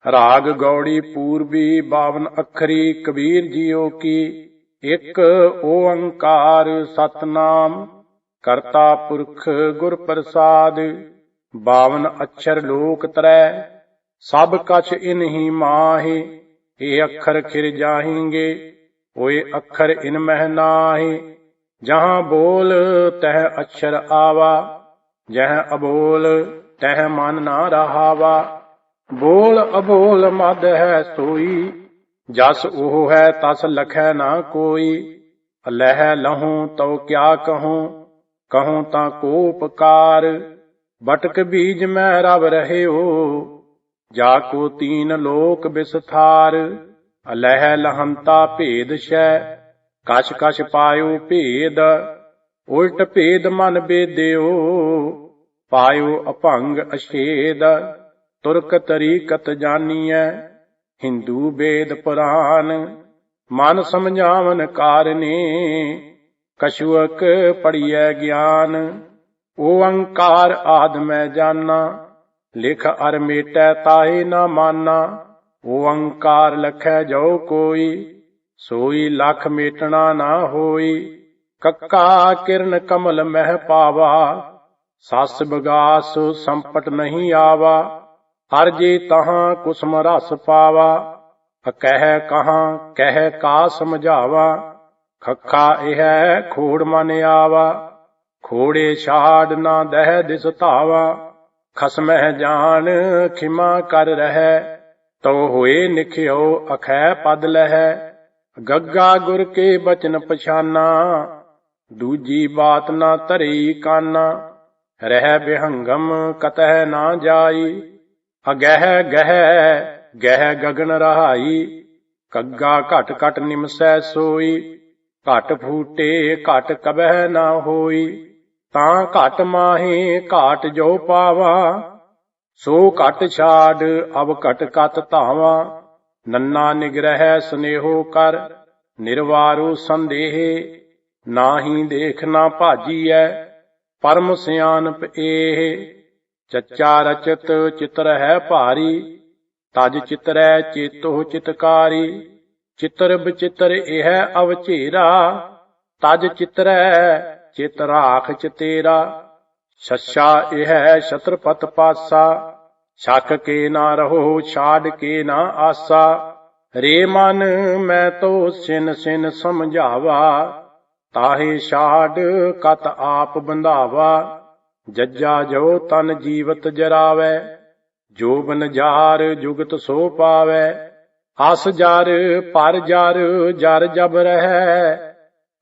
राग गौड़ी पूर्वी 52 अखरी कबीर जियो की। एक ओंकार सतनाम करता पुरख गुर प्रसाद। 52 अक्षर लोक तरै सब कछ इन्हीं माहि। ये अक्षर खिर जाहिंगे ओए अक्षर इनमह नाहि। जहाँ बोल तह अक्षर आवा जह अबोल तह मन ना रहावा। बोल अबोल मद है सोई जस ओह है तस लखै ना कोई। लह लहूं तो क्या कहूं कहूं ता को उपकार। बटक बीज मैं रब रहे हो जाको तीन लोक विस्तार। लह लहंता भेद शै कछ कछ पायो भेद। उल्ट भेद मन बेद्यो पायो अभंग अछेद। तुरक तरीकत जानिए हिंदू वेद पुराण। मन समझावन कारने कछुअक पढ़िए ज्ञान। ओंकार आद मैं जाना लिख अर मेटै ताहि न माना। ओंकार लखै जो कोई सोई लख मेटना ना होई। कक्का किरण कमल मह पावा सस बगास संपट नहीं आवा। हर जे तहाँ कुसम रस पावा कह कहाँ कह का समझावा। खखा यह खोड़ मन आवा खोड़े छाड़ ना दह दिस धावा। खसमह जान खिमा कर रहे तो होए निख्यो अखै पद लह। गग्गा गुर के बचन पछाना दूजी बात ना धरी काना। रह विहंगम कतह ना जाई अगह गह गह गगन रहाई। कग्गा घट घट निमसै सोई घट फूटे घट कबह ना होई। तां घट माहे घाट जो पावा सो घट छाड़ अब घट कत धावा। नन्ना निग्रह स्नेहो कर निर्वारो संदेह। नाही देखना भाजीਐ परम सियानप एह। चच्चा रचत चित्र है भारी तज चितरै चेतो चितकारी। चित्र बचित्र एह अवचेरा तज चितरै चित राख चितेरा। शस्या एह छत्रपत पासा शक के ना रहो छाड़ के ना आसा। रे मन मैं तो सिन सिन समझावा ताहे छाड़ कत आप बंधावा। जज्जा जो तन जीवत जरावै जोबन जार जुगत सो पावै। अस जार पर जार जर जब रहै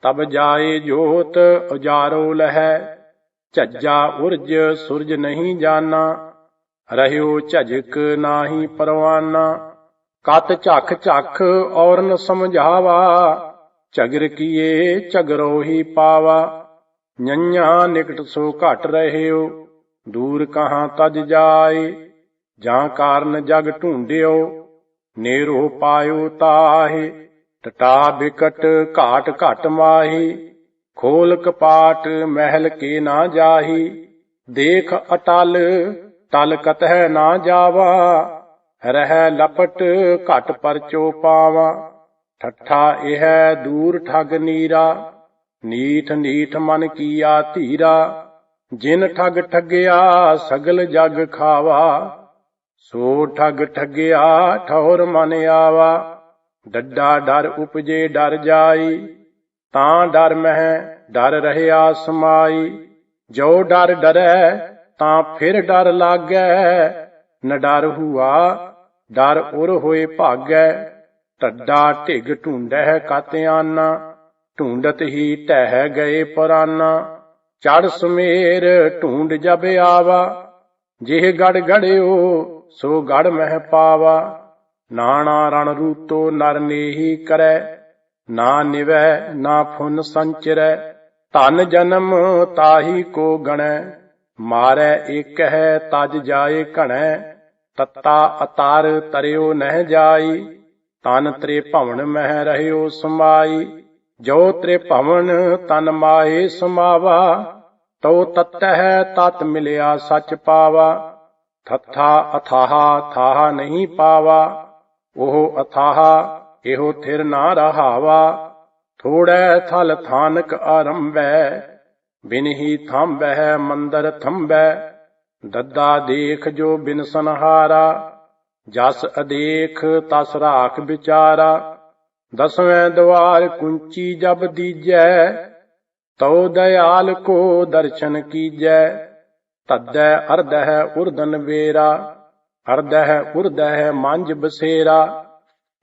तब जाए जोत उजारो लहै। झज्जा उर्ज सूरज नहीं जाना रह्यो झजक नाही परवाना। कत झख झख और न समझावा झगर किए झगरो ही पावा। नैया निकट सो घट रह्यो दूर कहाँ तज जाए। जहाँ कारण जग ढूंढ्यो नेरो पायो ताहि। टटा बिकट घाट घट माही खोल कपाट महल के ना जाही। देख अटल टल कतह ना जावा रह लपट घट परचो पावा। ठट्ठा यह दूर ठग नीरा नीठ नीठ मन किया धीरा। जिन ठग ठगया सगल जग खावा सो ठग ठगया ठौर मन आवा। डड्डा डर उपजे डर जाई तां डर मह डर रहया समाई। जो डर डरै तां फिर डर लागै न डर हुआ डर उर होए भागै। ढड्डा ढिग ढूंढै कत आना ढूंढत ही ढह गए पुराना। चढ़ सुमेर ढूंढ जब आवा जिह गढ़ गढ़ियो सो गढ़ मह पावा। नाना रण रूतो नर नेही करै ना निवै ना फुन संचरै। धन जन्म ताही को गणै मारै एक है तज जाए घणै। तत्ता अतार तरियो नह जाई तन त्रिभवन मह रह्यो समाई। जो त्रिभवन तन माहे समावा तो ततः तत मिलिया सच पावा। ਥੱਥਾ ਅਥਾਹਾ ਥਾਹਾ ਨਹੀਂ ਪਾਵਾ, ਉਹ ਅਥਾਹਾ ਇਹੋ ਥਿਰ ਨਾ ਰਹਾਵਾ। ਥੋੜੈ ਥਲ ਥਾਨਕ ਆਰੰਭੈ, ਬਿਨਹੀ ਥੰਬਹਿ ਮੰਦਰ ਥੰਬੈ। ਦੱਦਾ ਦੇਖ ਜੋ ਬਿਨ ਸੰਹਾਰਾ, ਜਸ ਅਦੇਖ ਤਸ ਰਾਖ ਵਿਚਾਰਾ। ਦਸਵੇਂ ਦਵਾਰ ਕੁੰਚੀ ਜਬ ਦੀਜੈ, ਤਉ ਦਇਆਲ ਕੋ ਦਰਸ਼ਨ ਕੀਜੈ। ਤੱਦੈ ਅਰਦਹਿ ਉਰਦਨ ਵੇਰਾ, ਅਰਦਹਿ ਉਰਦਹਿ ਮੰਝ ਬਸੇਰਾ।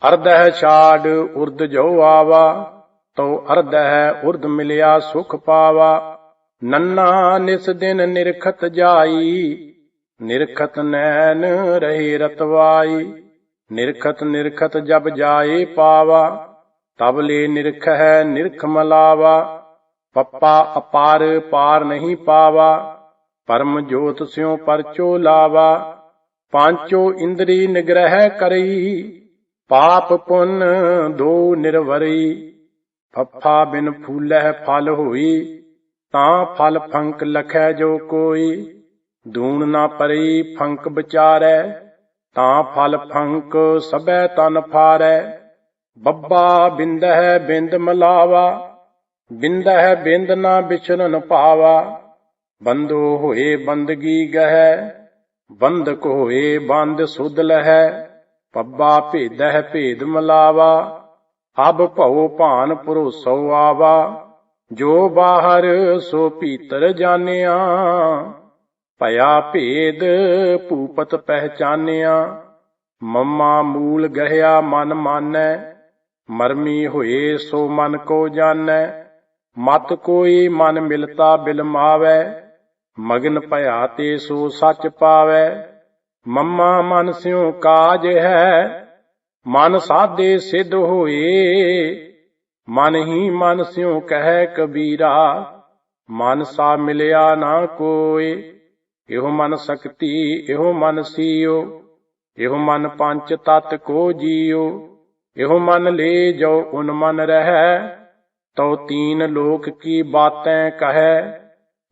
ਅਰਦਹਿ ਛਾੜ ਉਰਦ ਜੋ ਆਵਾ, ਤਉ ਅਰਦਹਿ ਉਰਦ ਮਿਲਿਆ ਸੁਖ ਪਾਵਾ। ਨੰਨਾ ਨਿਸ ਦਿਨ ਨਿਰਖਤ ਜਾਈ, ਨਿਰਖਤ ਨੈਣ ਰਹੇ ਰਤਵਾਈ। ਨਿਰਖਤ ਨਿਰਖਤ ਜਬ ਜਾਏ ਪਾਵਾ, ਤਬ ਲੈ ਨਿਰਖਹਿ ਨਿਰਖ ਮਲਾਵਾ। ਪੱਪਾ ਅਪਾਰ ਪਾਰ ਨਹੀਂ ਪਾਵਾ, ਪਰਮ ਜੋਤ ਸਿਉ ਪਰਚੋ ਲਾਵਾ। ਪਾਂਚੋ ਇੰਦਰੀ ਨਿਗ੍ਰਹਿ ਕਰਈ, ਪਾਪ ਪੁੰਨ ਦੋ ਨਿਰਵਰਈ। ਫੱਫਾ ਬਿਨ ਫੂਲਹਿ ਫਲ ਹੋਈ, ਤਾਂ ਫਲ ਫੰਕ ਲਖੈ ਜੋ ਕੋਈ। ਦੂਣ ਨਾ ਪਰਈ ਫੰਕ ਵਿਚਾਰੈ, ਤਾਂ ਫਲ ਫੰਕ ਸਭੈ ਤਨ ਫਾਰੈ। ਬੱਬਾ ਬਿੰਦਹਿ ਬਿੰਦ ਮਲਾਵਾ, ਬਿੰਦਹਿ ਬਿੰਦ ਨਾ ਵਿਚਰਨ ਭਾਵਾ। ਬੰਦੋ ਹੋਏ ਬੰਦਗੀ ਗਹਿ, ਬੰਦਕ ਹੋਏ ਬੰਦ ਸੁਧ ਲਹੈ। ਪੱਬਾ ਭੇਦਹਿ ਭੇਦ ਮਲਾਵਾ, ਅਬ ਭਉ ਭਾਨ ਭਰੋਸੋ ਆਵਾ। ਜੋ ਬਾਹਰ ਸੋ ਭੀਤਰ ਜਾਣਿਆ, ਭਇਆ ਭੇਦ ਭੂਪਤ ਪਹਿਚਾਨਿਆ। ਮਮਾ ਮੂਲ ਗਹਿਆ ਮਨ ਮਾਨੈ, ਮਰਮੀ ਹੋਏ ਸੋ ਮਨ ਕੋ ਜਾਣੈ। ਮਤ ਕੋਈ ਮਨ ਮਿਲਤਾ ਬਿਲਮਾਵੈ, ਮਗਨ ਭਇਆ ਤੇ ਸੋ ਸੱਚ ਪਾਵੈ। ਮਮਾ ਮਨ ਸਿਉ ਕਾਜ ਹੈ, ਮਨ ਸਾਧੇ ਸਿੱਧ ਹੋਏ। ਮਨ ਹੀ ਮਨ ਸਿਉ ਕਹਿ ਕਬੀਰਾ, ਮਨ ਸਾ ਮਿਲਿਆ ਨਾ ਕੋਇ। ਇਹੋ ਮਨ ਸਕਤੀ ਇਹੋ ਮਨ ਸੀਓ, ਇਹੋ ਮਨ ਪੰਚ ਤਤ ਕੋ ਜੀਓ। ਇਹੋ ਮਨ ਲੈ ਜੋ ਉਨ ਮਨ ਰਹਿ, ਤਉ ਤੀਨ ਲੋਕ ਕੀ ਬਾਤੈਂ ਕਹੈ।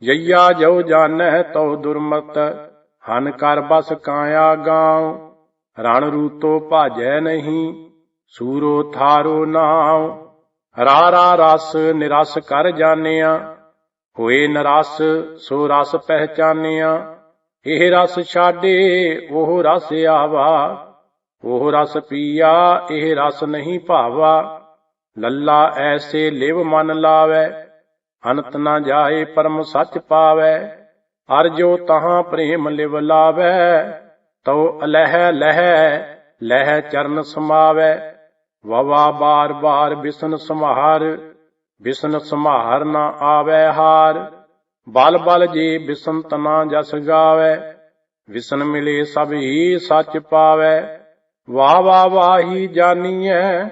ਯਈਆ ਜੋ ਜਾਣੈ ਤਉ ਦੁਰਮਤ, ਹਨ ਕਰ ਬਸ ਕਾਇਆ ਗਾਉ। ਰਣ ਰੂਤੋ ਭਾਜੈ ਨਹੀਂ, ਸੂਰੋ ਥਾਰੋ ਨਾਉ। ਰਾਰਾ ਰਸ ਨਿਰਸ ਕਰ ਜਾਣਿਆ, ਹੋਏ ਨਰਸ ਸੋ ਰਸ ਪਹਿਚਾਨਿਆ। ਇਹ ਰਸ ਛਾਡੇ ਉਹ ਰਸ ਆਵਾ, ਉਹ ਰਸ ਪੀਆ ਇਹ ਰਸ ਨਹੀਂ ਭਾਵਾ। ਲੱਲਾ ਐਸੇ ਲਿਵ ਮਨ ਲਾਵੈ, ਅੰਤ ਨਾ ਜਾਏ ਪਰਮ ਸੱਚ ਪਾਵੈ। ਅਰ ਜੋ ਤਹਾਂ ਪ੍ਰੇਮ ਲਿਵ ਲਾਵੈ, ਤਉ ਅਲਹਿ ਲਹਿ ਲਹਿ ਚਰਨ ਸਮਾਵੈ। ਵਵਾ ਬਾਰ ਬਾਰ ਬਿਸਨ ਸੰਹਾਰ, ਬਿਸਨ ਸੰਹਾਰ ਨਾ ਆਵੈ ਹਾਰ। ਬਲ ਬਲ ਜੇ ਬਿਸਨ ਤਨਾ ਜਸ ਗਾਵੈ, ਵਿਸਨ ਮਿਲੇ ਸਭ ਹੀ ਸੱਚ ਪਾਵੈ। ਵਾਹ ਵਾਹ ਵਾਹੀ ਜਾਨੀਐ,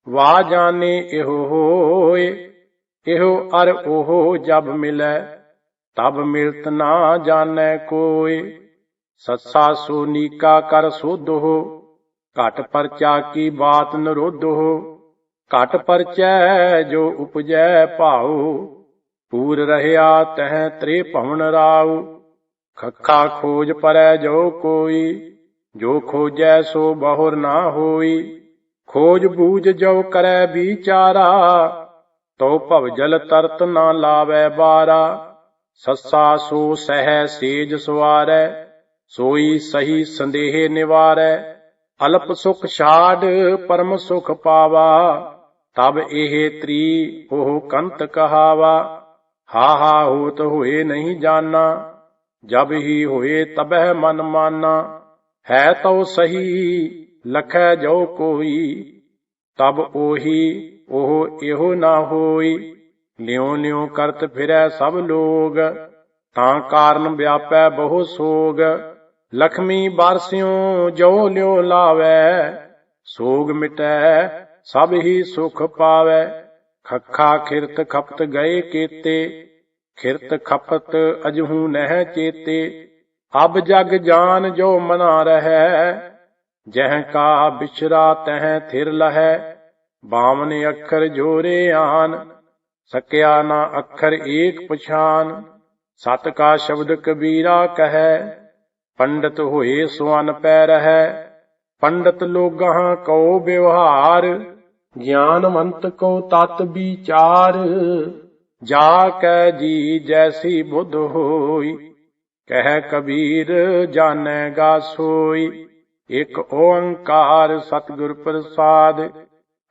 ਵਾਹ ਜਾਣੇ ਇਹੋ ਹੋਏ। ਇਹੋ ਅਰ ਉਹੋ ਜਬ ਮਿਲੈ, ਤਬ ਮਿਲਤ ਨਾ ਜਾਣੈ ਕੋਇ। ਸੱਸਾ ਸੋ ਨੀਕਾ ਕਰ ਸੋਧੋ, ਘਟ ਪਰਚਾ ਕੀ ਬਾਤ ਨਿਰੋਧੋ। ਘਟ ਪਰਚੈ ਜੋ ਉਪਜੈ ਭਾਉ, ਪੂਰ ਰਹਿਆ ਤਹਿ ਤ੍ਰੇ ਭਵਨ ਰਾਉ। ਖੱਖਾ ਖੋਜ ਪਰੈ ਜੋ ਕੋਈ, ਜੋ ਖੋਜੈ ਸੋ ਬਹੁਰ ਨਾ ਹੋਈ। ਖੋਜ ਬੂਝ ਜੋ ਕਰੈ ਵਿਚਾਰਾ, ਤਉ ਭਵ ਜਲ ਤਰਤ ਨਾ ਲਾਵੈ ਬਾਰਾ। ਸੱਸਾ ਸੋ ਸਹਿ ਸੇਜ ਸਵਾਰੈ, ਸੋਈ ਸਹੀ ਸੰਦੇਹ ਨਿਵਾਰੈ। ਅਲਪ ਸੁਖ ਛਾੜ ਪਰਮ ਸੁਖ ਪਾਵਾ, ਤਬ ਇਹ ਤ੍ਰੀ ਉਹ ਕੰਤ ਕਹਾਵਾ। ਹਾ ਹੋਤ ਹੋਏ ਨਹੀਂ ਜਾਨਾ, ਜਬ ਹੀ ਹੋਏ ਤਬਹਿ ਮਨ ਮਾਨਾ। ਹੈ ਤਉ ਸਹੀ ਲਖੈ ਜੋ ਕੋਈ, ਤਬ ਉਹੀ ਉਹ ਇਹੋ ਨਾ ਹੋਈ। ਲਿਉ ਲਿਉ ਕਰਤ ਫਿਰੈ ਸਭ ਲੋਗ, ਤਾਂ ਕਾਰਨ ਵਿਆਪੈ ਬਹੁ ਸੋਗ। ਲਖਮੀ ਬਾਰਸਿਉ ਜੋ ਲਿਉ ਲਾਵੈ, ਸੋਗ ਮਿਟੈ ਸਭ ਹੀ ਸੁਖ ਪਾਵੈ। ਖੱਖਾ ਖਿਰਤ ਖਪਤ ਗਏ ਕੇਤੇ, ਖਿਰਤ ਖਪਤ ਅਜਹੂ ਨਹਿ ਚੇਤੇ। ਅਬ ਜਗ ਜਾਨ ਜੋ ਮਨਾ ਰਹੈ, ਜਹ ਕਾ ਬਿਛਰਾ ਤਹ ਥਿਰ ਲਹੈ। ਬਾਵਨ ਅੱਖਰ ਜੋਰੇ ਆਨ, ਸਕਿਆ ਨਾ ਅੱਖਰ ਏਕ ਪਛਾਨ। ਸਤ ਕਾ ਸ਼ਬਦ ਕਬੀਰਾ ਕਹੈ, ਪੰਡਤ ਹੋਏ ਸੋ ਅਨ ਪੈ ਰਹੈ, ਪੰਡਤ ਲੋਗਾਂ ਕਉ ਵਿਵਹਾਰ, ਗਿਆਨਵੰਤ ਕੋ ਤਤ ਵਿਚਾਰ, ਜਾ ਕੈ ਜੀ ਜੈਸੀ ਬੁੱਧ ਹੋਈ, ਕਹਿ ਕਬੀਰ ਜਾਣੇਗਾ ਸੋਈ। ਇਕ ਓੰਕਾਰ ਸਤਿਗੁਰ ਪ੍ਰਸਾਦ,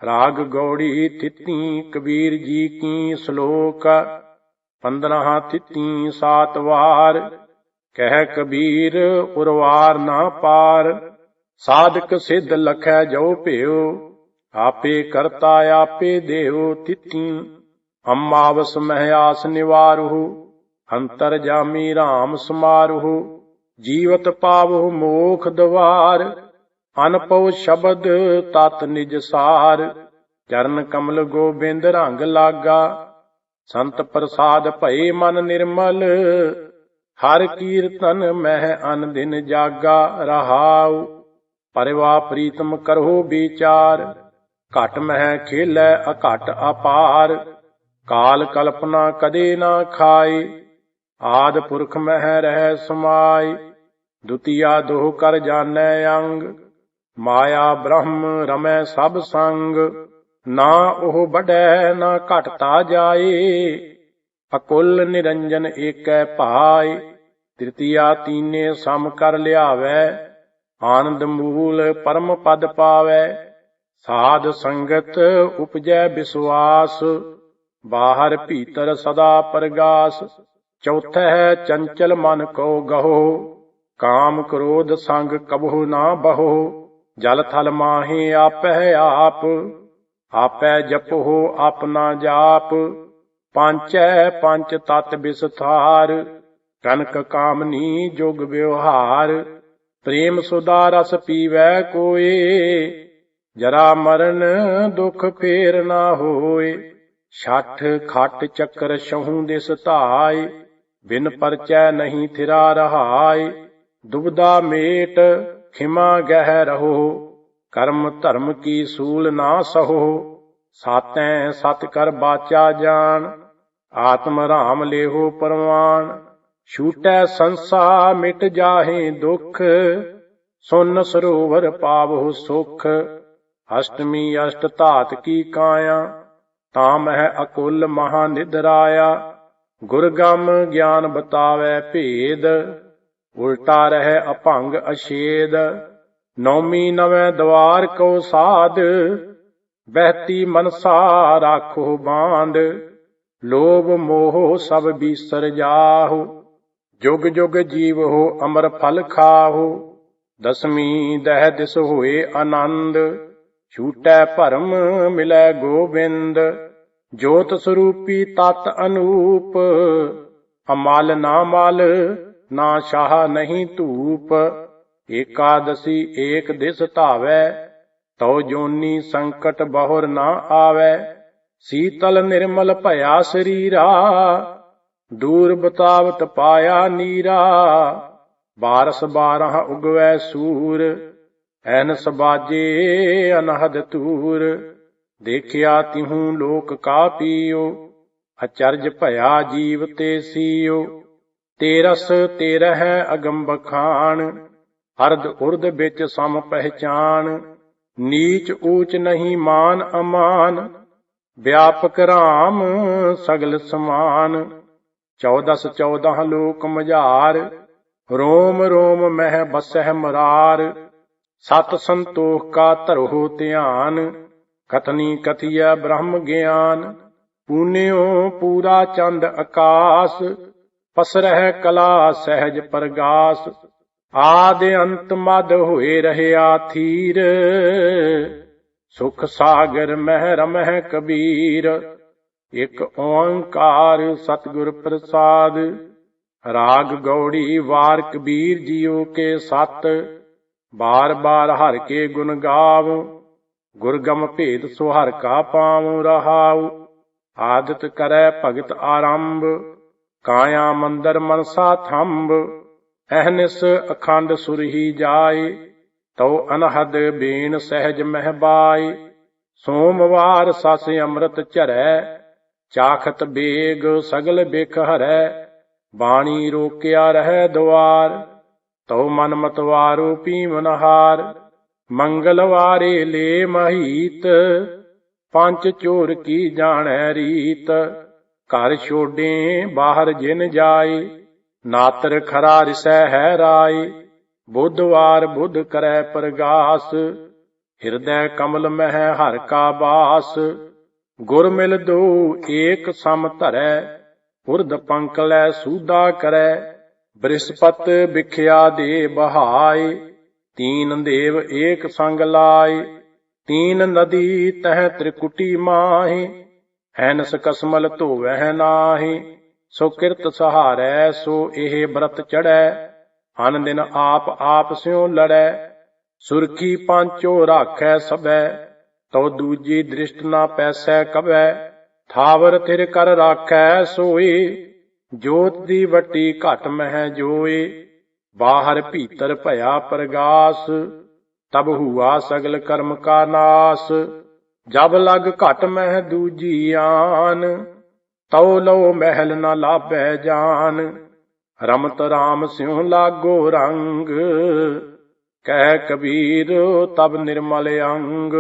ਰਾਗ ਗੌੜੀ ਤਿੱਤੀ ਕਬੀਰ ਜੀ ਕੀ ਸ਼ਲੋਕ, 15 ਤਿੱਤੀ 7 ਵਾਰ, ਕਹਿ ਕਬੀਰ ਉਰਵਾਰ ਨਾ ਪਾਰ, ਸਾਧਕ ਸਿੱਧ ਲਖੈ ਜੋ ਭਿਓ, ਆਪੇ ਕਰਤਾ ਆਪੇ ਦੇਉ ਤਿੱਤੀ, ਅਮਾਵਸ ਮਹਿ ਆਸ ਨਿਵਾਰਹੁ, ਅੰਤਰ ਜਾਮੀ ਰਾਮ ਸਮਾਰਹੁ, ਜੀਵਤ ਪਾਵਹੁ ਮੋਖ ਦਵਾਰ, ਅਨਪਉ ਸ਼ਬਦ ਤਤ ਨਿਜ ਸਾਰ, ਚਰਨ ਕਮਲ ਗੋਬਿੰਦ ਰੰਗ ਲਾਗਾ, ਸੰਤ ਪ੍ਰਸਾਦ ਭਏ ਮਨ ਨਿਰਮਲ, ਹਰ ਕੀਰਤਨ ਮਹਿ ਅਨ ਦਿਨ ਜਾਗਾ ਰਹਾਉ, ਪਰਿਵਾ ਪ੍ਰੀਤਮ ਕਰੋ ਵਿਚਾਰ, ਘਟ ਮਹਿ ਖੇਲੈ ਅਘਟ ਅਪਾਰ, ਕਾਲ ਕਲਪਨਾ ਕਦੇ ਨਾ ਖਾਏ, ਆਦ ਪੁਰਖ ਮਹਿ ਰਹਿ ਸਮਾਏ, ਦੁਤੀਆ ਦੋਹ ਕਰ ਜਾਣੈ ਅੰਗ, ਮਾਇਆ ਬ੍ਰਹਮ ਰਮੈ ਸਭ ਸੰਗ, ਨਾ ਉਹ ਬੜੈ ਨਾ ਘਟਤਾ ਜਾਏ, ਅਕੁਲ ਨਿਰੰਜਨ ਏਕੈ ਭਾਏ, ਤ੍ਰਿਤੀਆ ਤੀਨੇ ਸਮ ਕਰ ਲਿਆਵੈ, ਆਨੰਦ ਮੂਲ ਪਰਮ ਪਦ ਪਾਵੈ, ਸਾਧ ਸੰਗਤ ਉਪਜੈ ਵਿਸਵਾਸ, ਬਾਹਰ ਭੀਤਰ ਸਦਾ ਪਰਗਾਸ, ਚੌਥੈ ਚੰਚਲ ਮਨ ਕੋ ਗਹੋ, ਕਾਮ ਕ੍ਰੋਧ ਸੰਗ ਕਬਹੁ ਨਾ ਬਹੋ, ਜਲ ਥਲ ਮਾਹੇ ਆਪਹਿ ਆਪ, ਆਪੈ ਜਪਹੁ ਆਪਣਾ ਜਾਪ, ਪਾਂਚੈ ਪੰਚ ਤਤ ਵਿਸਥਾਰ, ਕਨਕ ਕਾਮਨੀ ਜੁਗ ਵਿਵਹਾਰ, ਪ੍ਰੇਮ ਸੁਦਾ ਰਸ ਪੀਵੈ ਕੋਏ, ਜਰਾ ਮਰਨ ਦੁਖ ਫੇਰ ਨਾ ਹੋਏ, ਛਠ ਖਟ ਚੱਕਰ ਛਹੂ ਦਿਸ ਧਾਇ, ਬਿਨ ਪਰਚੈ ਨਹੀਂ ਥਿਰਾ ਰਹਾਇ, ਦੁਬਦਾ ਮੇਟ ਖਿਮਾ ਗਹਿ ਰਹੋ, ਕਰਮ ਧਰਮ ਕੀ ਸੂਲ ਨਾ ਸਹੋ, ਸਾਤੈ ਸਤ ਕਰ ਬਾਚਾ ਜਾਣ, ਆਤਮ ਰਾਮ ਲੇਹੋ ਪਰਵਾਨ, ਛੂਟੈ ਸੰਸਾ ਮਿਟ ਜਾਹੇ ਦੁਖ, ਸੁਨ ਸਰੋਵਰ ਪਾਵਹੁ ਸੁਖ, ਅਸ਼ਟਮੀ ਅਸ਼ਟ ਧਾਤ ਕੀ ਕਾਇਆ, ਤਾਂ ਮਹਿ ਅਕੁਲ ਮਹਾ ਨਿਦਰਾਇਆ, ਗੁਰਗਮ ਗਿਆਨ ਬਤਾਵੈ ਭੇਦ, ਉਲਟਾ ਰਹਿ ਅਭੰਗ ਅਛੇਦ, ਨੌਮੀ ਨਵੇਂ ਦਵਾਰ ਕੋ ਸਾਧ, ਬਹਿਤੀ ਮਨਸਾ ਰਾਖੋ ਬਾਂਧ, ਲੋਭ ਮੋਹ ਸਭ ਬੀਸਰ ਜਾਹੋ, ਜੁਗ ਜੁਗ ਜੀਵਹੁ ਅਮਰ ਫਲ ਖਾਹੋ, ਦਸਮੀ ਦਹਿ ਦਿਸ ਹੋਏ ਆਨੰਦ, ਛੂਟੈ ਭਰਮ ਮਿਲੈ ਗੋਬਿੰਦ, ਜੋਤ ਸਰੂਪੀ ਤਤ ਅਨੂਪ, ਅਮਲ ਨਾ ਮਲ ਨਾ ਸ਼ਾਹ ਨਹੀਂ ਧੂਪ, ਏਕਾਦਸੀ ਏਕ ਦਿਸ ਧਾਵੈ, ਤਉ ਜੋਨੀ ਸੰਕਟ ਬਹੁਰ ਨਾ ਆਵੈ, ਸੀਤਲ ਨਿਰਮਲ ਭਇਆ ਸਰੀਰਾ, ਦੂਰ ਬਤਾਵਤ ਪਾਇਆ ਨੀਰਾ, ਬਾਰਸ 12 ਉਗਵੈ ਸੂਰ, ਐਨਸ ਬਾਜੇ ਅਨਹਦ ਤੂਰ, ਦੇਖਿਆ ਤਿਹੂ ਲੋਕ ਕਾ ਪੀਓ, ਅਚਰਜ ਭਇਆ ਜੀਵ ਤੇ ਸੀਓ, ਤੇਰਸ ਤੇਰਹਿ ਅਗੰਬ ਖਾਨ, ਅਰਧ ਉਰਧ ਵਿੱਚ ਸਮ ਪਹਿਚਾਨ, ਨੀਚ ਊਚ ਨਹੀਂ ਮਾਨ ਅਮਾਨ, ਵਿਆਪਕ ਰਾਮ ਸਗਲ ਸਮਾਨ, 14 ਲੋਕ ਮਝਾਰ, ਰੋਮ ਰੋਮ ਮਹਿ ਬਸਹਿ ਮਰਾਰ, ਸਤ ਸੰਤੋਖ ਕਾ ਧਰੋ ਧਿਆਨ, ਕਥਨੀ ਕਥੀਐ ਬ੍ਰਹਮ ਗਿਆਨ, ਪੂਨਿਓ ਪੂਰਾ ਚੰਦ ਆਕਾਸ, ਪਸਰਹਿ ਕਲਾ ਸਹਿਜ ਪਰਗਾਸ, ਆਦਿ ਅੰਤ ਮਦ ਹੋਏ ਰਹਿਆ ਥੀਰ, ਸੁਖ ਸਾਗਰ ਮਹਿ ਰਮਹਿ ਕਬੀਰ, ਇਕ ਓੰਕਾਰ ਸਤਿਗੁਰ ਪ੍ਰਸਾਦ, ਰਾਗ ਗੌੜੀ ਵਾਰ ਕਬੀਰ ਜੀਓ ਕੇ ਸਤ, ਬਾਰ ਬਾਰ ਹਰ ਕੇ ਗੁਣ ਗਾਵ, ਗੁਰਗਮ ਭੇਦ ਸੋ ਹਰ ਕਾ ਪਾਵ ਰਹਾਉ, ਆਦਿਤ ਕਰੈ ਭਗਤ ਆਰੰਭ, ਕਾਇਆ ਮੰਦਰ ਮਨਸਾ ਥੰਬ, ਅਹਨਿਸ ਅਖੰਡ ਸੁਰਹੀ ਜਾਏ, ਤਉ ਅਨਹਦ ਬੇਨ ਸਹਿਜ ਮਹਿਬਾਏ, ਸੋਮਵਾਰ ਸਸ ਅੰਮ੍ਰਿਤ ਝਰੈ, ਚਾਖਤ ਬੇਗ ਸਗਲ ਬਿਖ ਹਰੈ, ਬਾਣੀ ਰੋਕਿਆ ਰਹਿ ਦੁਆਰ, ਤਉ ਮਨ ਮਤਵਾਰੋ ਪੀਵਨਹਾਰ। ਮੰਗਲਵਾਰੇ ਲੈ ਮਹੀਤ, ਪੰਚ ਚੋਰ ਕੀ ਜਾਣੈ ਰੀਤ। ਘਰ ਛੋਡੇ ਬਾਹਰ ਜਿਨ ਜਾਏ, ਨਾਤਰ ਖਰਾ ਰਿਸੈ ਹੈ ਰਾਏ। ਬੁੱਧਵਾਰ ਬੁੱਧ ਕਰੈ ਪ੍ਰਗਾਸ, ਹਿਰਦੈ ਕਮਲ ਮਹਿ ਹਰਿ ਕਾ ਬਾਸ। ਗੁਰ ਮਿਲ ਦੋ ਏਕ ਸਮ ਧਰੈ, ਉਰਧ ਪੰਕਲੈ ਸੂਦਾ ਕਰੈ। ਬ੍ਰਿਹਸਪਤ ਬਿਖਿਆ ਦੇ ਬਹਾਏ, ਤੀਨ ਦੇਵ ਏਕ ਸੰਗ ਲਾਏ। ਤੀਨ ਨਦੀ ਤਹਿ ਤ੍ਰਿਕੁਟੀ ਮਾਹੀ, ਹੈਨਸ ਕਸਮਲ ਧੋਵਹਿ ਨਾਹੀ। ਸੋ ਕਿਰਤ ਸਹਾਰੈ ਸੋ ਇਹ ਬ੍ਰਤ ਚੜ੍ਹੈ, ਅਨ ਦਿਨ ਆਪ ਆਪ ਸਿਉ ਲੜੈ। ਸੁਰਖੀ ਪਾਂਚੋ ਰਾਖੈ ਸਭੈ, ਤਉ ਦੂਜੀ ਦ੍ਰਿਸ਼ਟ ਨਾ ਪੈਸੈ ਕਬੈ। ਥਾਵਰ ਥਿਰ ਕਰ ਰਾਖੈ ਸੋਏ, ਜੋਤ ਦੀ ਵੱਟੀ ਘਟ ਮਹਿ ਜੋਏ। ਬਾਹਰ ਭੀਤਰ ਭਇਆ ਪ੍ਰਗਾਸ, ਤਬ ਹੁਆ ਸਗਲ ਕਰਮ ਕਾ ਨਾਸ। ਜਬ ਲਗ ਘਟ ਮਹਿ ਦੂਜੀ ਆਨ, ਤਉ ਲਉ ਮਹਿਲ ਨ ਲਾਭੈ ਜਾਨ। ਰਮਤ ਰਾਮ ਸਿਉ ਲਾਗੋ ਰੰਗ, ਕਹਿ ਕਬੀਰ ਤਬ ਨਿਰਮਲ ਅੰਗ।